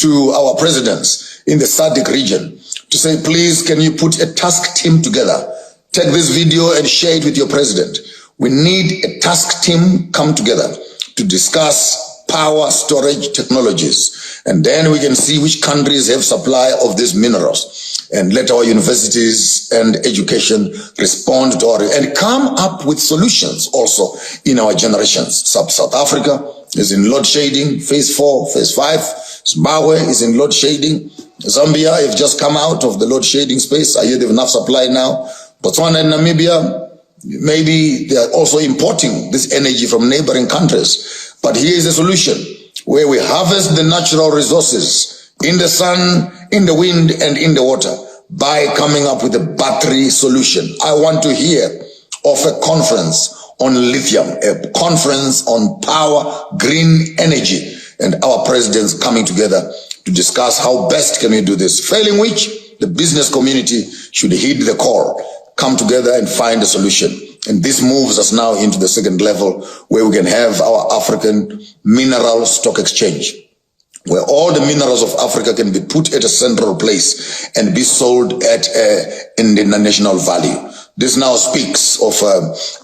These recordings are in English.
to our presidents in the SADC region to say, please, can you put a task team together? Take this video and share it with your president. We need a task team come together to discuss power storage technologies. And then we can see which countries have supply of these minerals, and let our universities and education respond to our, and come up with solutions also in our generations. South Africa is in load shedding, phase 4, phase 5. Zimbabwe is in load shedding. Zambia have just come out of the load shedding space. I hear they have enough supply now. Botswana and Namibia, maybe they are also importing this energy from neighboring countries. But here is a solution where we harvest the natural resources in the sun, in the wind, and in the water by coming up with a battery solution. I want to hear of a conference on lithium, a conference on power, green energy, and our presidents coming together to discuss how best can we do this. Failing which, the business community should heed the call, come together and find a solution. And this moves us now into the second level, where we can have our African mineral stock exchange, where all the minerals of Africa can be put at a central place and be sold at in the national value. This now speaks of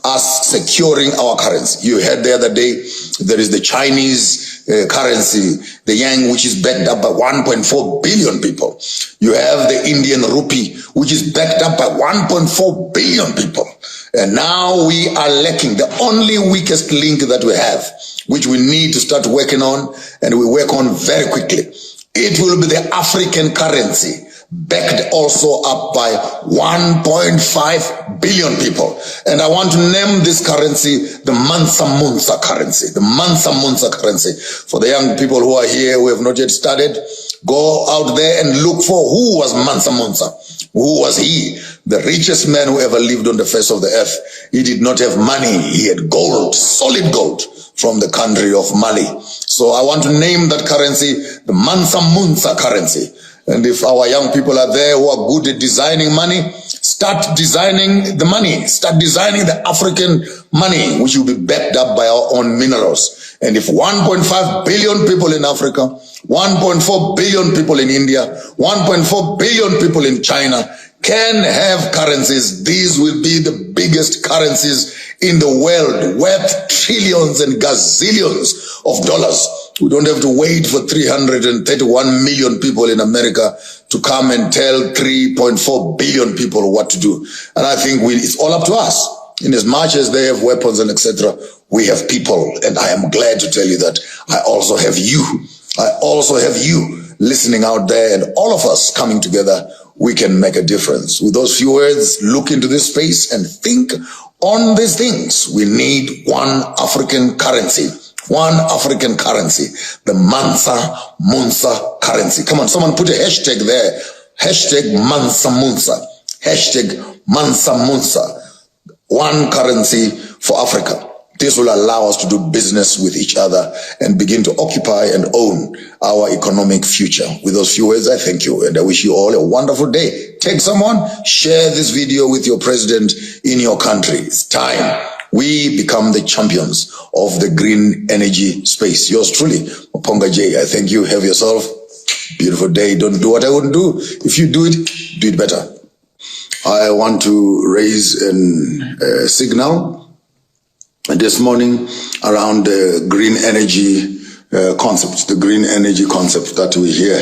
us securing our currency. You heard the other day, there is the Chinese currency, the yang, which is backed up by 1.4 billion people. You have the Indian rupee, which is backed up by 1.4 billion people. And now we are lacking the only weakest link that we have, which we need to start working on, and we work on very quickly. It will be the African currency, backed also up by 1.5 billion people. And I want to name this currency the Mansa Musa currency. The Mansa Musa currency. For the young people who are here who have not yet started, go out there and look for who was Mansa Musa. Who was he? The richest man who ever lived on the face of the earth. He did not have money. He had gold, solid gold, from the country of Mali. So I want to name that currency the Mansa Musa currency. And if our young people are there who are good at designing money, start designing the money. Start designing the African money, which will be backed up by our own minerals. And if 1.5 billion people in Africa, 1.4 billion people in India, 1.4 billion people in China can have currencies, these will be the biggest currencies in the world, worth trillions and gazillions of dollars. We don't have to wait for 331 million people in America to come and tell 3.4 billion people what to do. And I think it's all up to us. In as much as they have weapons and etc., we have people. And I am glad to tell you that I also have you. I also have you listening out there, and all of us coming together, we can make a difference. With those few words, look into this space and think on these things. We need one African currency. One African currency, the Mansa Musa currency. Come on, someone put a hashtag there. Hashtag Mansa Musa. Hashtag Mansa Musa. One currency for Africa. This will allow us to do business with each other and begin to occupy and own our economic future. With those few words, I thank you, and I wish you all a wonderful day. Take someone, share this video with your president in your country. It's time we become the champions of the green energy space. Yours truly, Oponga J. I thank you. Have yourself a beautiful day. Don't do what I wouldn't do. If you do it better. I want to raise a signal this morning around the green energy concept, the green energy concept that we hear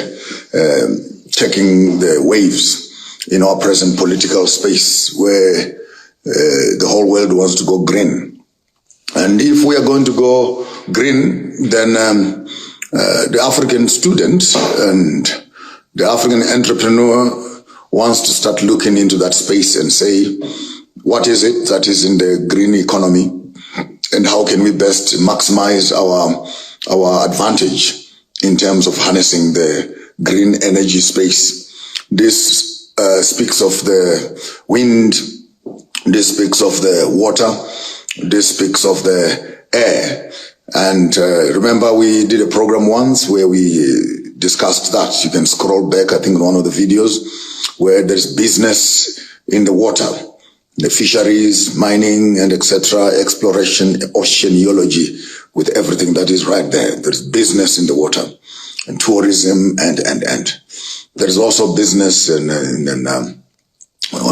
checking the waves in our present political space, where the whole world wants to go green. And if we are going to go green, then the African student and the African entrepreneur wants to start looking into that space and say, what is it that is in the green economy, and how can we best maximize our advantage in terms of harnessing the green energy space. This speaks of the wind, this speaks of the water, this speaks of the air. And remember, we did a program once where we discussed that. You can scroll back, I think, in one of the videos, where there's business in the water, the fisheries, mining, and etc., exploration, oceanology, with everything that is right there. There's business in the water. and tourism, and there is also business on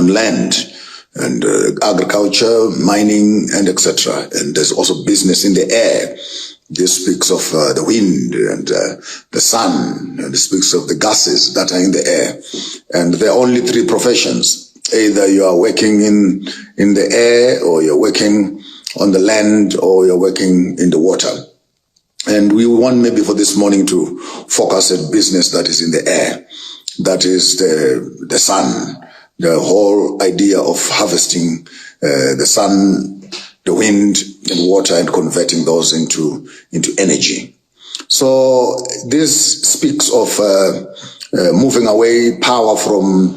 land and agriculture, mining, and etc. And there's also business in the air. This speaks of the wind and the sun, and it speaks of the gases that are in the air. And there are only three professions. Either you are working in the air, or you're working on the land, or you're working in the water. And we want maybe for this morning to focus on business that is in the air. That is the sun, the whole idea of harvesting the sun, the wind and water, and converting those into energy. So this speaks of moving away power from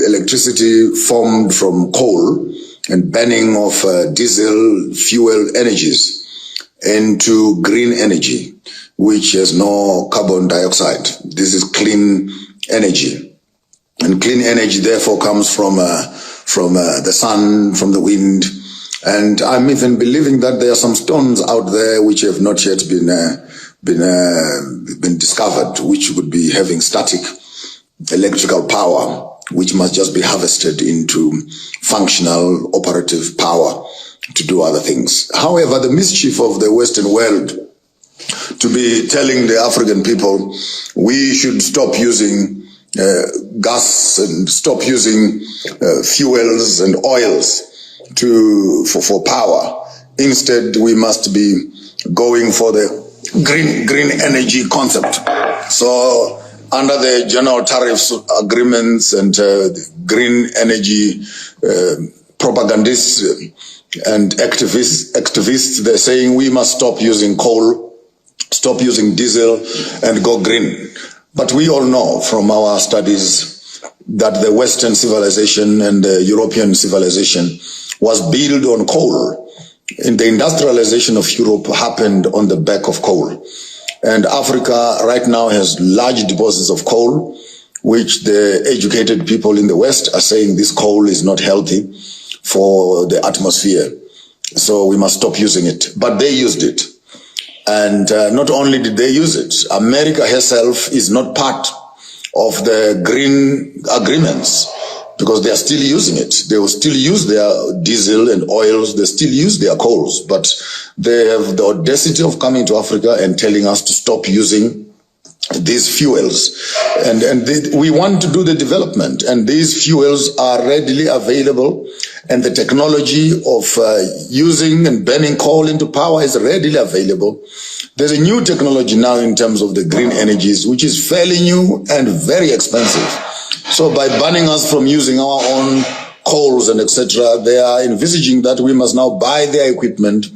electricity formed from coal and burning of diesel fuel energies into green energy, which has no carbon dioxide. This is clean energy. And clean energy therefore comes from the sun, from the wind. And I'm even believing that there are some stones out there which have not yet been discovered, which would be having static electrical power, which must just be harvested into functional operative power to do other things. However, the mischief of the Western world to be telling the African people we should stop using gas and stop using fuels and oils for power. Instead, we must be going for the green energy concept. So under the general tariffs agreements and green energy propagandists and activists, they're saying we must stop using coal, stop using diesel, and go green. But we all know from our studies that the Western civilization and the European civilization was built on coal. And the industrialization of Europe happened on the back of coal. And Africa right now has large deposits of coal, which the educated people in the West are saying this coal is not healthy for the atmosphere. So we must stop using it. But they used it. And not only did they use it, America herself is not part of the green agreements because they are still using it. They will still use their diesel and oils. They still use their coals, but they have the audacity of coming to Africa and telling us to stop using these fuels. And we want to do the development, and these fuels are readily available, and the technology of using and burning coal into power is readily available. There's a new technology now in terms of the green energies, which is fairly new and very expensive. So by banning us from using our own coals and etc., they are envisaging that we must now buy their equipment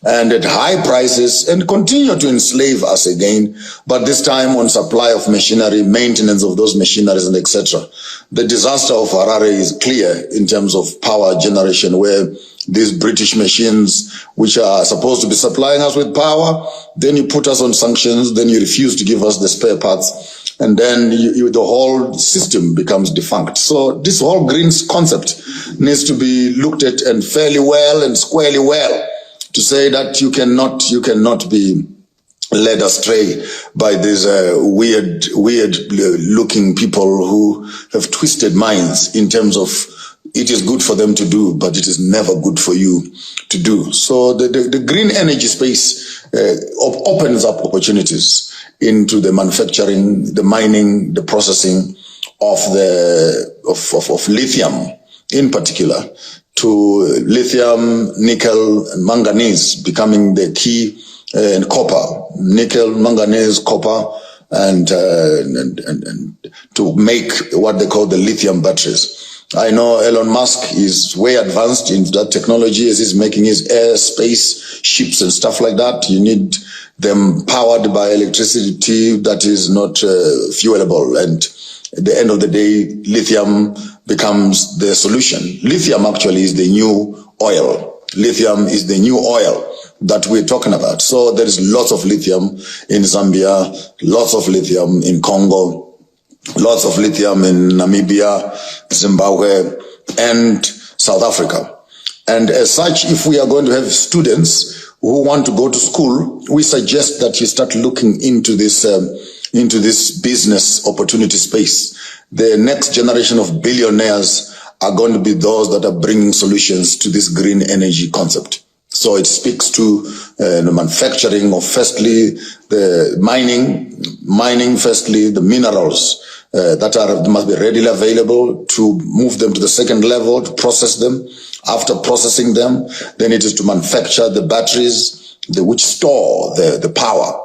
and at high prices and continue to enslave us again, but this time on supply of machinery, maintenance of those machineries and etc. The disaster of Harare is clear in terms of power generation, where these British machines, which are supposed to be supplying us with power, then you put us on sanctions, then you refuse to give us the spare parts, and then the whole system becomes defunct. So this whole green concept needs to be looked at and fairly well and squarely well, to say that you cannot be led astray by these weird looking people who have twisted minds in terms of it is good for them to do, but it is never good for you to do. So the green energy space opens up opportunities into the manufacturing, the mining, the processing of lithium in particular, to lithium, nickel, and manganese becoming the key, and copper, nickel, manganese, copper, and to make what they call the lithium batteries. I know Elon Musk is way advanced in that technology as he's making his space ships and stuff like that. You need them powered by electricity that is not fuelable, and at the end of the day, lithium becomes the solution. Lithium actually is the new oil. Lithium is the new oil that we're talking about. So there is lots of lithium in Zambia, lots of lithium in Congo, lots of lithium in Namibia, Zimbabwe, and South Africa. And as such, if we are going to have students who want to go to school, we suggest that you start looking into this business opportunity space. The next generation of billionaires are going to be those that are bringing solutions to this green energy concept. So it speaks to the manufacturing of, firstly, the mining, firstly, the minerals that must be readily available, to move them to the second level, to process them. After processing them, then it is to manufacture the batteries, which store the power.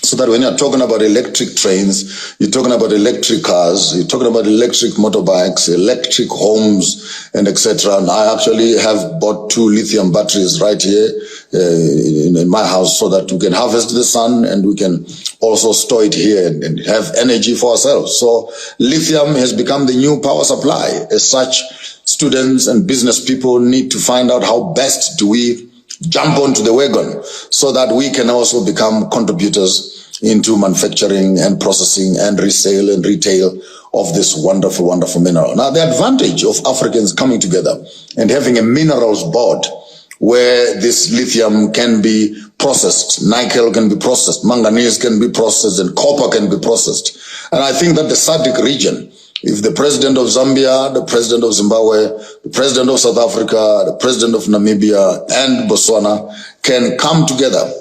So that when you're talking about electric trains, you're talking about electric cars, you're talking about electric motorbikes, electric homes, and etc. And I actually have bought 2 lithium batteries right here in my house, so that we can harvest the sun and we can also store it here and have energy for ourselves. So lithium has become the new power supply. As such, students and business people need to find out how best do we jump onto the wagon, so that we can also become contributors into manufacturing and processing and resale and retail of this wonderful, wonderful mineral. Now, the advantage of Africans coming together and having a minerals board where this lithium can be processed, nickel can be processed, manganese can be processed, and copper can be processed. And I think that the SADC region, if the president of Zambia, the president of Zimbabwe, the president of South Africa, the president of Namibia and Botswana can come together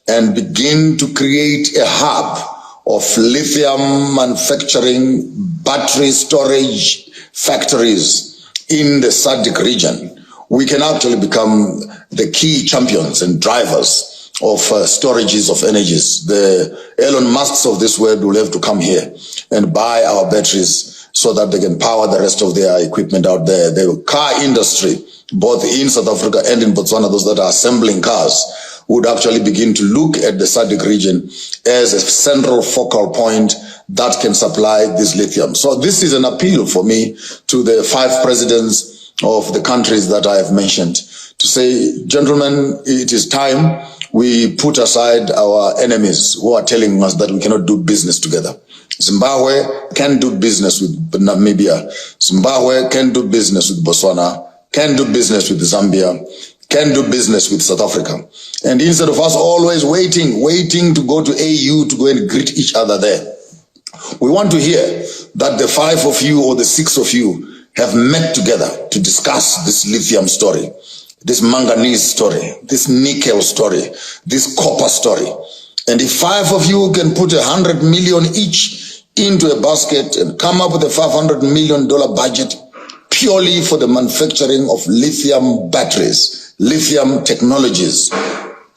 and begin to create a hub of lithium manufacturing, battery storage factories in the SADC region, we can actually become the key champions and drivers of storages of energies. The Elon Musks of this world will have to come here and buy our batteries, so that they can power the rest of their equipment out there. The car industry, both in South Africa and in Botswana, those that are assembling cars, would actually begin to look at the SADC region as a central focal point that can supply this lithium. So this is an appeal for me to the 5 presidents of the countries that I have mentioned, to say, gentlemen, it is time we put aside our enemies who are telling us that we cannot do business together. Zimbabwe can do business with Namibia. Zimbabwe can do business with Botswana, can do business with Zambia, can do business with South Africa. And instead of us always waiting to go to AU to go and greet each other there, we want to hear that the 5 of you or the 6 of you have met together to discuss this lithium story, this manganese story, this nickel story, this copper story. And if 5 of you can put 100 million each into a basket and come up with a $500 million budget purely for the manufacturing of lithium batteries, lithium technologies,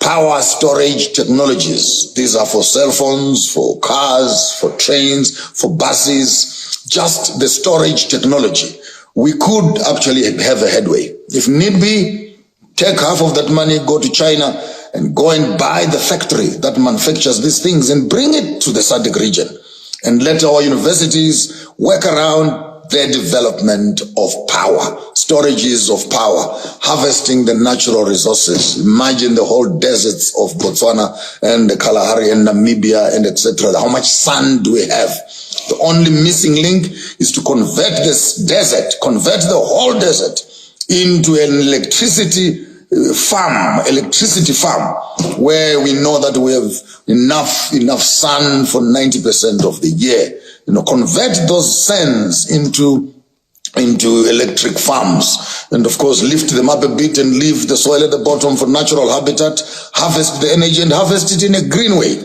power storage technologies. These are for cell phones, for cars, for trains, for buses, just the storage technology. We could actually have a headway. If need be, take half of that money, go to China and go and buy the factory that manufactures these things and bring it to the SADC region. And let our universities work around their development of power, storages of power, harvesting the natural resources. Imagine the whole deserts of Botswana and the Kalahari and Namibia and etc. How much sun do we have? The only missing link is to convert this desert, convert the whole desert into an electricity farm, where we know that we have enough sun for 90% of the year. Convert those sands into electric farms, and of course lift them up a bit and leave the soil at the bottom for natural habitat, harvest the energy and harvest it in a green way.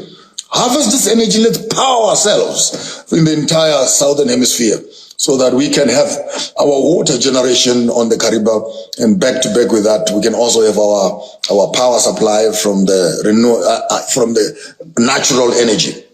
Harvest this energy, let's power ourselves in the entire southern hemisphere, so that we can have our water generation on the Kariba, and back to back with that, we can also have our power supply from the natural energy.